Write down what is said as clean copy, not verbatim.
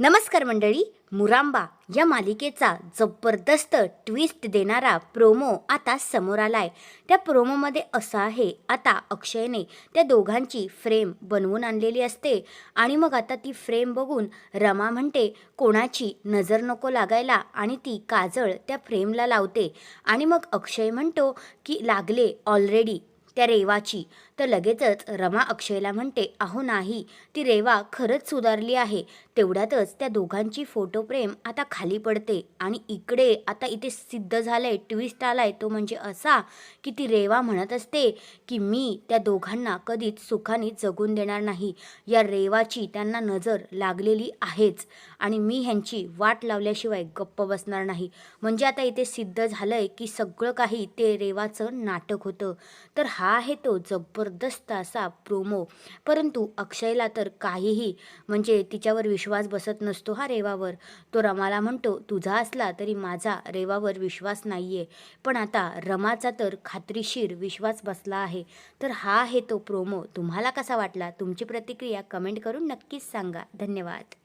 नमस्कार मंडळी. मुरांबा या मालिकेचा जबरदस्त ट्विस्ट देणारा प्रोमो आता समोर आलाय. त्या प्रोमोमध्ये असं आहे, आता अक्षयने त्या दोघांची फ्रेम बनवून आणलेली असते आणि मग आता ती फ्रेम बघून रमा म्हणते कोणाची नजर नको लागायला आणि ती काजळ त्या फ्रेमला लावते आणि मग अक्षय म्हणतो की लागले ऑलरेडी त्या रेवाची. तर लगेचच रमा अक्षयला म्हणते अहो नाही, ती रेवा खरंच सुधारली आहे. तेवढ्यातच त्या दोघांची फोटो फ्रेम आता खाली पडते आणि इकडे आता इथे सिद्ध झालंय, ट्विस्ट आलाय तो म्हणजे असा की ती रेवा म्हणत असते की मी त्या दोघांना कधीच सुखाने जगून देणार नाही. या रेवाची त्यांना नजर लागलेली आहेच आणि मी ह्यांची वाट लावल्याशिवाय गप्प बसणार नाही. म्हणजे आता इथे सिद्ध झालंय की सगळं काही ते रेवाचं नाटक होतं. तर हा आहे तो जबरदस्त असा प्रोमो. परंतु अक्षयला तर काहीही म्हणजे तिच्यावर विश्वास बसत नसतो हा रेवावर. तो रमाला म्हणतो तुझा असला तरी माझा रेवावर विश्वास नाही आहे. पण आता रमाचा तर खात्रीशीर विश्वास बसला आहे. तर हा आहे तो प्रोमो. तुम्हाला कसा वाटला? तुमची प्रतिक्रिया कमेंट करून नक्कीच सांगा. धन्यवाद.